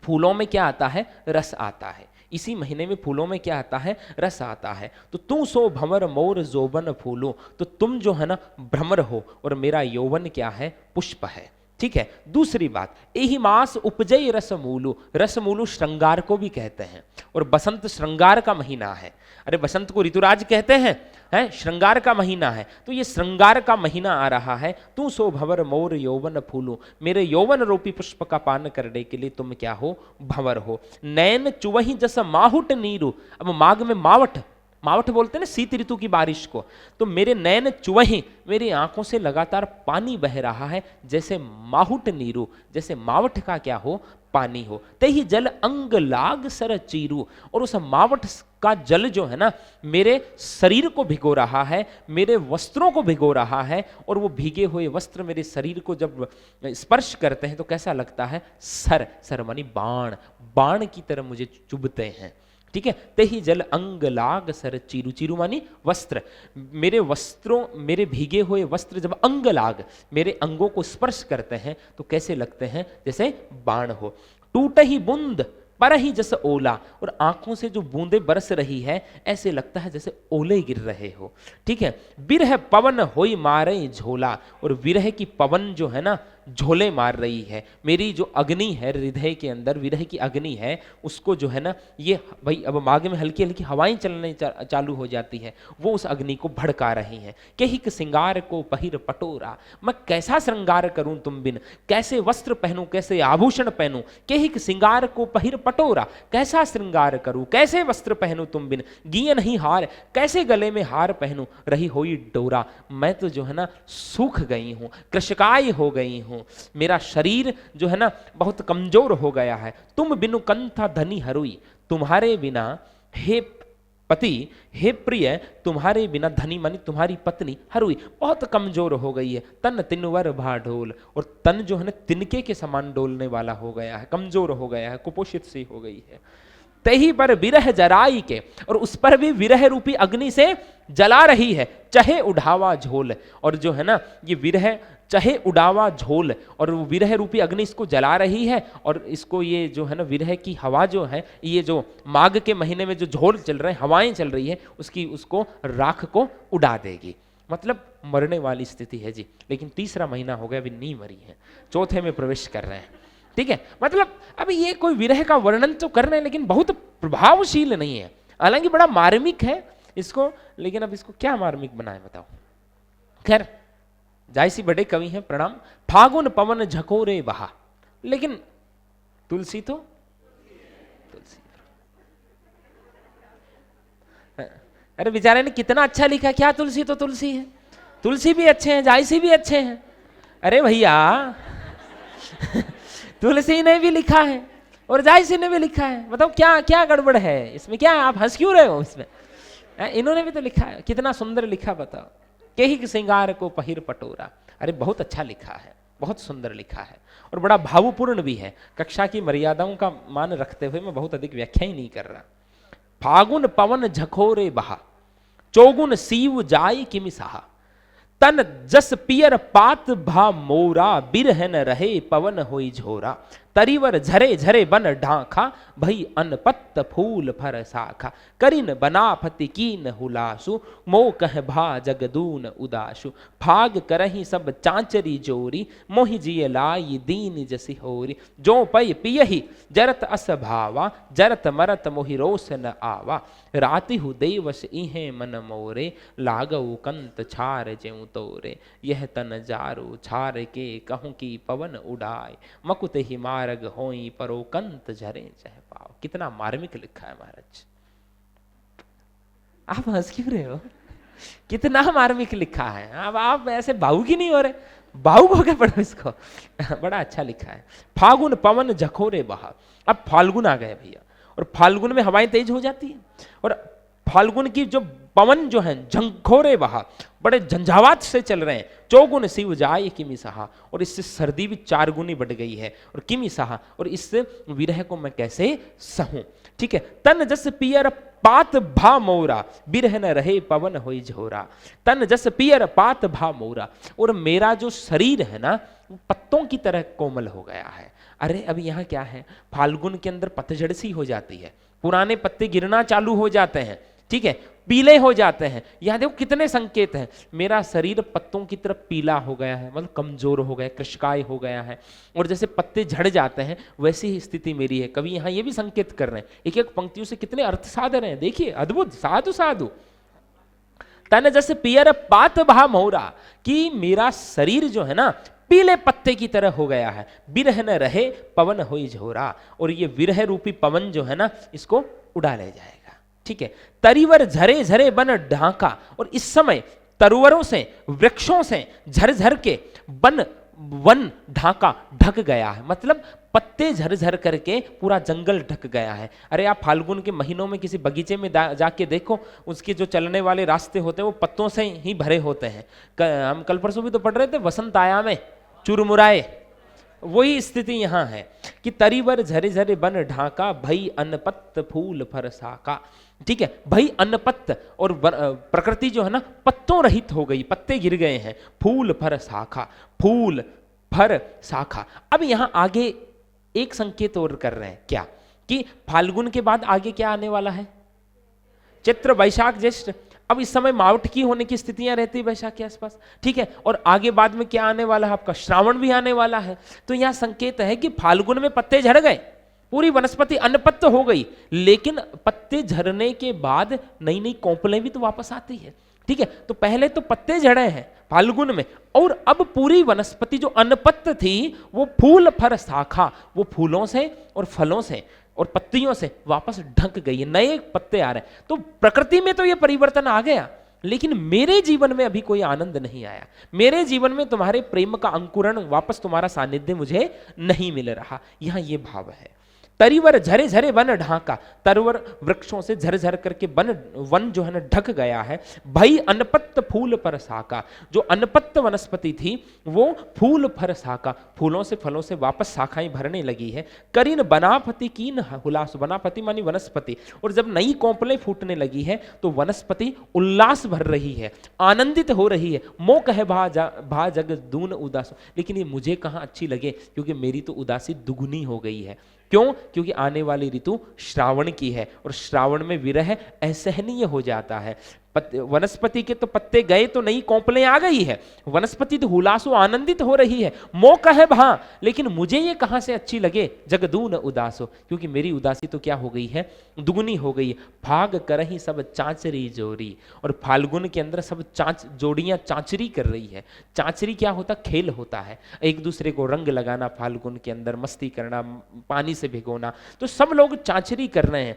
फूलों में क्या आता है? रस आता है। इसी महीने में फूलों में क्या आता है? रस आता है। तो तू सो भंवर मोर जोबन फूलो, तो तुम जो है ना भ्रमर हो, और मेरा यौवन क्या है? पुष्प है, ठीक है। दूसरी बात, एहि मास उपजय रसमूलु, रसमूलु श्रृंगार को भी कहते हैं, और बसंत श्रृंगार का महीना है। अरे बसंत को ऋतुराज कहते हैं, श्रृंगार का महीना है। तो ये श्रृंगार का महीना आ रहा है। तू सो भंवर मोर यौवन फूलू, मेरे यौवन रूपी पुष्प का पान करने के लिए तुम क्या हो? भंवर हो। नैन चुवही जस माहुट नीरू, अब माघ में मावठ, मावठ बोलते हैं ना शीत ऋतु की बारिश को। तो मेरे नैन चुवही, मेरी आंखों से लगातार पानी बह रहा है, जैसे माहुट नीरू, जैसे मावठ का क्या हो? पानी हो। तेहि जल अंग लाग सर चीरू, और उस मावठ का जल जो है ना मेरे शरीर को भिगो रहा है, मेरे वस्त्रों को भिगो रहा है, और वो भीगे हुए वस्त्र मेरे शरीर को जब स्पर्श करते हैं तो कैसा लगता है? सर, सर मानी बाण, बाण की तरह मुझे चुभते हैं, ठीक है। तेहि जल अंग लाग सर चीरू, चीरू मानी वस्त्र, मेरे वस्त्रों, मेरे भीगे हुए वस्त्र जब अंग लाग, मेरे अंगों को स्पर्श करते हैं तो कैसे लगते हैं? जैसे बाण हो। टूट ही बूंद पर ही जैसे ओला, और आंखों से जो बूंदे बरस रही है ऐसे लगता है जैसे ओले गिर रहे हो, ठीक है। विरह पवन होई मारे झोला, और विरह की पवन जो है ना झोले मार रही है। मेरी जो अग्नि है हृदय के अंदर, विरह की अग्नि है, उसको जो है ना ये भाई अब माघ में हल्की हल्की हवाएं चलने चालू हो जाती है, वो उस अग्नि को भड़का रही हैं। केहिक सिंगार को पहिर पटोरा, मैं कैसा श्रृंगार करूं तुम बिन, कैसे वस्त्र पहनूं, कैसे आभूषण पहनूं। केहिक सिंगार को पहिर पटोरा, कैसा श्रृंगार करूं, कैसे वस्त्र पहनूं तुम बिन। गिय नहीं हार, कैसे गले में हार पहनूं, रही होई डोरा। मैं तो जो है ना सूख गई हूं, कृशकाय हो गई हूं, मेरा शरीर जो है ना बहुत कमजोर हो गया है। तुम बिनु कंथा धनी हरुई, तुम्हारे बिना हे पति, हे प्रिय, तुम्हारे बिना, धनी मानी तुम्हारी पत्नी, हरुई बहुत कमजोर हो गई है। तन तिनवर भा ढोल, और तन जो है ना तिनके के समान डोलने वाला हो गया है, कमजोर हो गया है, कुपोषित सी हो गई है। तही पर विरह जराई के, और उस पर भी विरह रूपी अग्नि से जला रही है, चाहे उड़ावा झोल। और जो है ना ये विरह चाहे उड़ावा झोल, और वो विरह रूपी अग्नि इसको जला रही है, और इसको ये जो है ना विरह की हवा जो है, ये जो माघ के महीने में जो झोल चल रहे हैं, हवाएं चल रही है, उसकी उसको राख को उड़ा देगी। मतलब मरने वाली स्थिति है जी। लेकिन तीसरा महीना हो गया, अभी नहीं मरी है, चौथे में प्रवेश कर रहे हैं। ठीक है, मतलब अभी ये कोई विरह का वर्णन तो कर रहे हैं, लेकिन बहुत प्रभावशील नहीं है। हालांकि बड़ा मार्मिक है इसको, लेकिन अब इसको क्या मार्मिक बनाए बताओ। खैर, जायसी बड़े कवि हैं, प्रणाम। फागुन पवन झकोरे बहा, लेकिन तुलसी तो तुलसी, अरे बेचारे ने कितना अच्छा लिखा, क्या तुलसी तो तुलसी है, तुलसी भी अच्छे हैं, जायसी भी अच्छे हैं। अरे भैया तुलसी ने भी लिखा है और जायसी ने भी लिखा है, बताओ क्या क्या गड़बड़ है इसमें, क्या आप हंस क्यों रहे हो इसमें। इन्होंने भी तो लिखा है, कितना सुंदर लिखा, बताओ। केही श्रृंगार को पहिर पटोरा, अरे बहुत अच्छा लिखा है, बहुत सुंदर लिखा है, और बड़ा भावपूर्ण भी है। कक्षा की मर्यादाओं का मान रखते हुए मैं बहुत अधिक व्याख्या ही नहीं कर रहा। फागुन पवन झकोरे बहा, चौगुन सीव जाय किमि सहा, तन जस पियर पात भा मोरा, बिरहन रहे पवन होई झोरा, तरीवर झरे झरे बन ढांखा, भई अनपत्त फूल फर साखा, करिन बनाफति कीन हुलासु, मो कह भा जगदून उदासु, फाग करही सब चांचरी जोरी, मोहि जिय लाई दीन जसी होरी, जो पय पियहि जरत अस भावा, जरत मरत मोहि रोस न आवा, रातिहु देवस इहे मन मोरे, लागऊ कंत छार ज्यों तोरे, यह तन जारू छार के कहूं की पवन उड़ाए, मकुत ही मार्ग होई परो कंत झरे चह पाओ। कितना मार्मिक लिखा है महाराज, आप हंस क्यों रहे हो, कितना मार्मिक लिखा है। अब आप ऐसे भावुक ही नहीं हो रहे, भावुक होकर पढ़ो इसको बड़ा अच्छा लिखा है। फागुन पवन झकोरे बहा, अब फाल्गुन आ गए भैया, और फाल्गुन में हवाएं तेज हो जाती है, और फाल्गुन की जो पवन जो है झंखोरे बहा, बड़े झंझावात से चल रहे हैं। चौगुन शिव जाए किमि सहा, और इससे सर्दी भी 4 गुनी बढ़ गई है, और किमि सहा, और इससे विरह को मैं कैसे सहूं। ठीक है, तन जस पियर पात भा मोरा, बिरह न रहे पवन होई झोरा, तन जस पियर पात भा मोरा, और मेरा जो शरीर है ना पत्तों की तरह कोमल हो गया है। अरे अभी यहाँ क्या है, फाल्गुन के अंदर पतझड़ सी हो जाती है, पुराने पत्ते गिरना चालू हो जाते हैं, ठीक है, पीले हो जाते हैं। यहां देखो कितने संकेत हैं, मेरा शरीर पत्तों की तरफ पीला हो गया है, मतलब कमजोर हो गया, कृशकाय हो गया है, और जैसे पत्ते झड़ जाते हैं वैसी ही स्थिति मेरी है। कवि यहां ये भी संकेत कर रहे हैं, एक एक पंक्तियों से कितने अर्थ साध रहे हैं, देखिए अद्भुत, साधु साधु। तन जैसे पियर पात भा मोरा, कि मेरा शरीर जो है ना पीले पत्ते की तरह हो गया है, बिरह न रहे पवन होई झोरा, और ये विरह रूपी पवन जो है ना इसको उड़ा ले जाएगा। ठीक है, तरीवर झरे झरे बन ढांका, और इस समय तरुवरों से वृक्षों से झरझर के वन ढांका ढक गया है, मतलब पत्ते झरझर करके पूरा जंगल ढक गया है। अरे आप फाल्गुन के महीनों में किसी बगीचे में जाके देखो, उसके जो चलने वाले रास्ते होते हैं वो पत्तों से ही भरे होते हैं। हम कल परसों भी तो पढ़ रहे थे, वसंत आया में चुरमुराए, वही स्थिति यहां है कि तरीवर झरे झरे बन ढाका, भई अनपत्त फूल फर साका। ठीक है, भई अनपत्त, और प्रकृति जो है ना पत्तों रहित हो गई, पत्ते गिर गए हैं। फूल फर साखा, फूल फर शाखा। अब यहां आगे एक संकेत और कर रहे हैं, क्या कि फाल्गुन के बाद आगे क्या आने वाला है, चैत्र वैशाख ज्येष्ठ। अब इस समय मावठ की होने की स्थितियां रहती है वैशाख के आसपास, ठीक है, और आगे बाद में क्या आने वाला है, आपका श्रावण भी आने वाला है। तो यहां संकेत है कि फाल्गुन में पत्ते झड़ गए, पूरी वनस्पति अनपत्त हो गई, लेकिन पत्ते झड़ने के बाद नई नई कोंपलें भी तो वापस आती है। ठीक है, तो पहले तो पत्ते झड़े हैं फाल्गुन में, और अब पूरी वनस्पति जो अनपत्त थी वो फूल फर शाखा, वो फूलों से और फलों से और पत्तियों से वापस ढक गई है, नए पत्ते आ रहे हैं। तो प्रकृति में तो ये परिवर्तन आ गया, लेकिन मेरे जीवन में अभी कोई आनंद नहीं आया, मेरे जीवन में तुम्हारे प्रेम का अंकुरण, वापस तुम्हारा सानिध्य मुझे नहीं मिल रहा। यहां ये भाव है। तरीवर झरे झरे वन ढाका, तरवर वृक्षों से झर करके वन जो है ना ढक गया है। भई अनपत्त फूल पर साका, जो अनपत्त वनस्पति थी वो फूल पर साका, फूलों से फलों से वापस शाखाएं भरने लगी है। करीन बनापति कीन हुलास, बनापति मानी वनस्पति, और जब नई कोंपलें फूटने लगी है तो वनस्पति उल्लास भर रही है, आनंदित हो रही है। मो कहे भा जग दून उदास, लेकिन ये मुझे कहाँ अच्छी लगे, क्योंकि मेरी तो उदासी दुगुनी हो गई है। क्यों? क्योंकि आने वाली ऋतु श्रावण की है, और श्रावण में विरह असहनीय हो जाता है। वनस्पति के तो पत्ते गए तो नई कोंपलें आ गई है, वनस्पति तो हुलासो आनंदित हो रही है। मौका है भा, लेकिन मुझे ये कहां से अच्छी लगे, जगदून उदासो, क्योंकि मेरी उदासी तो क्या हो गई है, दुगुनी हो गई है। फाग करही सब चांचरी जोरी, और फाल्गुन के अंदर सब जोड़ियां चांचरी कर रही है। चांचरी क्या होता? खेल होता है, एक दूसरे को रंग लगाना, फाल्गुन के अंदर मस्ती करना, पानी से भिगोना, तो सब लोग चांचरी कर रहे हैं।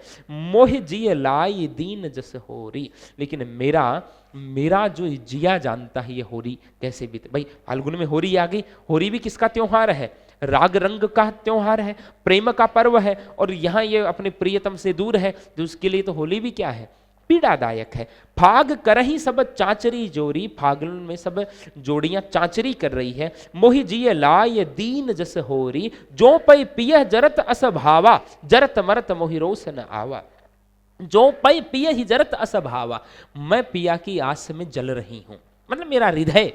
मोह जिय लाई दीन जस होरी, लेकिन मेरा जो जिया जानता है ये होरी कैसे बीते। भाई फाल्गुन में होरी आ गई, होरी भी किसका त्योहार है? राग रंग का त्योहार है, प्रेम का पर्व है, और यहाँ ये अपने प्रियतम से दूर है, तो उसके लिए तो होली भी क्या है, पीड़ादायक है। फाग करही सब चांचरी जोरी, फागुन में सब जोड़ियां चांचरी कर रही है। मोहि जिय लाय दीन जस होरी, जो पै पिय जरत असभावा, जरत मरत मोहि रोस न आवा। जो पै पिय ही जरत असभावा, मैं पिया की आस में जल रही हूं, मतलब मेरा हृदय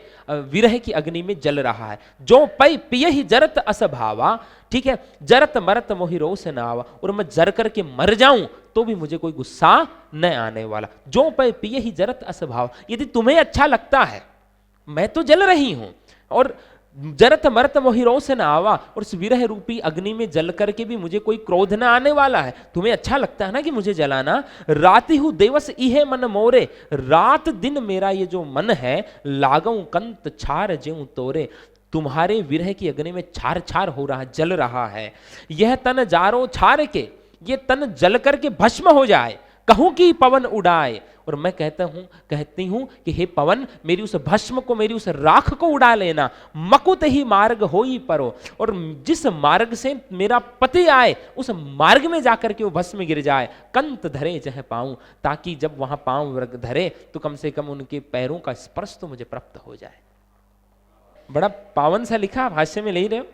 विरह की अग्नि में जल रहा है। जो पै पिय ही जरत असभावा, ठीक है, जरत मरत मोहि रोस न आवा, और मैं जर करके मर जाऊं तो भी मुझे कोई गुस्सा न आने वाला। जो पै पिय ही जरत असभावा, यदि तुम्हें अच्छा लगता है, मैं तो जल रही हूं, और जरत मरत मोहि रोस न आवा, और उस विरह रूपी अग्नि में जल करके भी मुझे कोई क्रोध न आने वाला है। तुम्हें अच्छा लगता है ना कि मुझे जलाना। राति हूं देवस इहे मन मोरे, रात दिन मेरा ये जो मन है, लागऊं कंत छार ज्यों तोरे, तुम्हारे विरह की अग्नि में छार छार हो रहा, जल रहा है। यह तन जारो छार के, ये तन जल करके भस्म हो जाए, कहूं कि पवन उड़ाए, और मैं कहती हूं कि हे पवन, मेरी उस भस्म को, मेरी उस राख को उड़ा लेना। मकुत ही मार्ग होई परो, और जिस मार्ग से मेरा पति आए उस मार्ग में जाकर के वो भस्म गिर जाए। कंत धरे जह पाऊं, ताकि जब वहां पांव धरे तो कम से कम उनके पैरों का स्पर्श तो मुझे प्राप्त हो जाए। बड़ा पावन सा लिखा, भाष्य में ले रहे हो,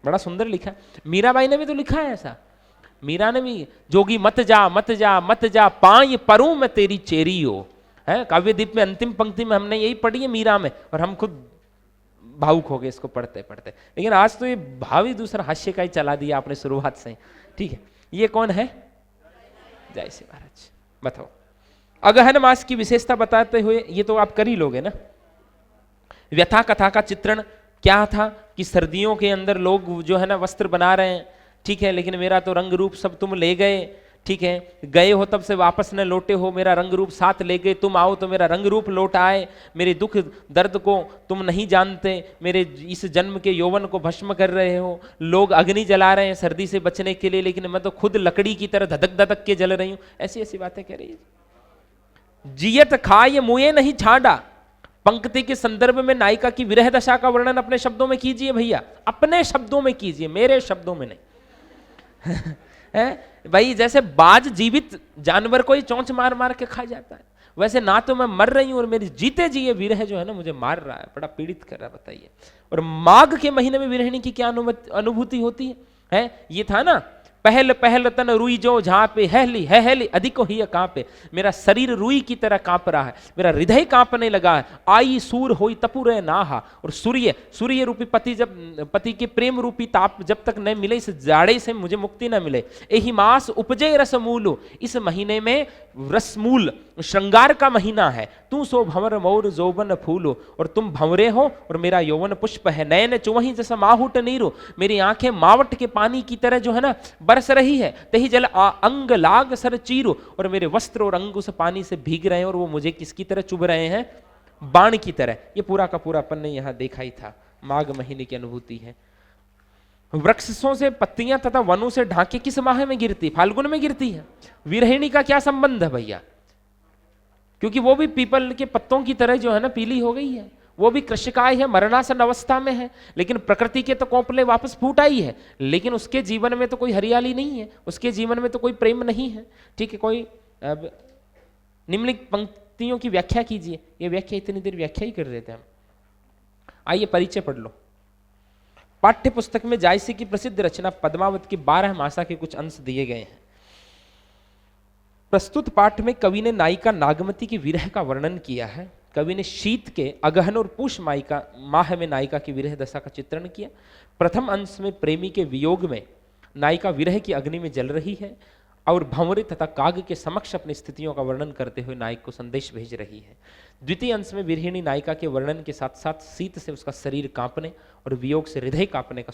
बड़ा सुंदर लिखा। मीराबाई ने भी तो लिखा है ऐसा। मीरा ने भी, जोगी मत जा मत जा मत जा, पाई परूं मैं तेरी चेरी हो, है काव्यदीप में अंतिम पंक्ति में हमने यही पढ़ी है मीरा में, और हम खुद भावुक हो गए इसको पढ़ते पढ़ते। लेकिन आज तो ये भाव ही दूसरा हास्य का ही चला दिया आपने शुरुआत से, ठीक है। ये कौन है? जायसी महाराज। बताओ, अगहन मास की विशेषता बताते हुए ये तो आप कर ही लोगे ना। व्यथा कथा का चित्रण क्या था कि सर्दियों के अंदर लोग जो है ना वस्त्र बना रहे हैं, ठीक है, लेकिन मेरा तो रंग रूप सब तुम ले गए, ठीक है, गए हो तब से वापस न लौटे हो, मेरा रंग रूप साथ ले गए, तुम आओ तो मेरा रंग रूप लौट आए, मेरे दुख दर्द को तुम नहीं जानते, मेरे इस जन्म के यौवन को भस्म कर रहे हो। लोग अग्नि जला रहे हैं सर्दी से बचने के लिए, लेकिन मैं तो खुद लकड़ी की तरह धधक धधक के जल रही हूं। ऐसी ऐसी बातें कह रही है। जियत खाए मुए नहीं छाड़ा, पंक्ति के संदर्भ में नायिका की विरह दशा का वर्णन अपने शब्दों में कीजिए भैया, अपने शब्दों में कीजिए, मेरे शब्दों में नहीं। है भाई, जैसे बाज जीवित जानवर को ही चोंच मार मार के खा जाता है, वैसे ना तो मैं मर रही हूं और मेरी जीते जी ये विरह जो है ना मुझे मार रहा है, बड़ा पीड़ित कर रहा है। बताइए, और माघ के महीने में विरहिणी की क्या अनुभूति होती है? ये था ना, पहल पहल तन रुई जो जहां पे हेली अधिक ही कांपे, मेरा शरीर रुई की तरह कांप रहा है, मेरा हृदय कांपने लगा है। आई सूर होई तपुरे नाहा, और सूर्य रूपी पति के प्रेम रूपी ताप जब तक न मिले, इस जाड़े से मुझे मुक्ति न मिले। एहि मास उपजे रसमूल, इस महीने में रसमूल श्रृंगार का महीना है। तू सो भंवर मोर जोबन फूलो, और तुम भंवरे हो और मेरा यौवन पुष्प है। नयन चुवही जैसा माहुट नीरो, मेरी आंखें मावट के पानी की तरह जो है ना बरस रही है। तही जल अंग लाग सर चीरो, और मेरे वस्त्र और अंग उस पानी से भीग रहे हैं, और वो मुझे किसकी तरह चुभ रहे हैं? बाण की तरह। ये पूरा का पूरा अपन ने यहां देखा ही था। माघ महीने की अनुभूति है। वृक्षों से पत्तियां तथा वनों से ढांके किस माह में गिरती? फाल्गुन में गिरती है। विरहिणी का क्या संबंध है भैया? क्योंकि वो भी पीपल के पत्तों की तरह जो है ना पीली हो गई है, वो भी कृषिकाय है, मरणासन अवस्था में है, लेकिन प्रकृति के तो कोपले वापस फूट आई है, लेकिन उसके जीवन में तो कोई हरियाली नहीं है, उसके जीवन में तो कोई प्रेम नहीं है। ठीक है, कोई अब निम्नलिखित पंक्तियों की व्याख्या कीजिए। ये व्याख्या इतनी देर व्याख्या ही कर रहे थे हम। आइए परिचय पढ़ लो। पाठ्य पुस्तक में जायसी की प्रसिद्ध रचना पद्मावत की 12 मासा के कुछ अंश दिए गए हैं। प्रस्तुत पाठ में कवि ने नायिका नागमती की विरह का वर्णन किया है। कवि ने शीत के अगहन और पुष माह में नायिका की विरह दशा का चित्रण किया। प्रथम अंश में प्रेमी के वियोग में नायिका विरह की अग्नि में जल रही है और भंवरे तथा काग के समक्ष अपनी स्थितियों का वर्णन करते हुए नायक को संदेश भेज रही है। द्वितीय अंश में विरहिणी नायिका के वर्णन के साथ साथ शीत से उसका शरीर कांपने और वियोग से हृदय कांपने का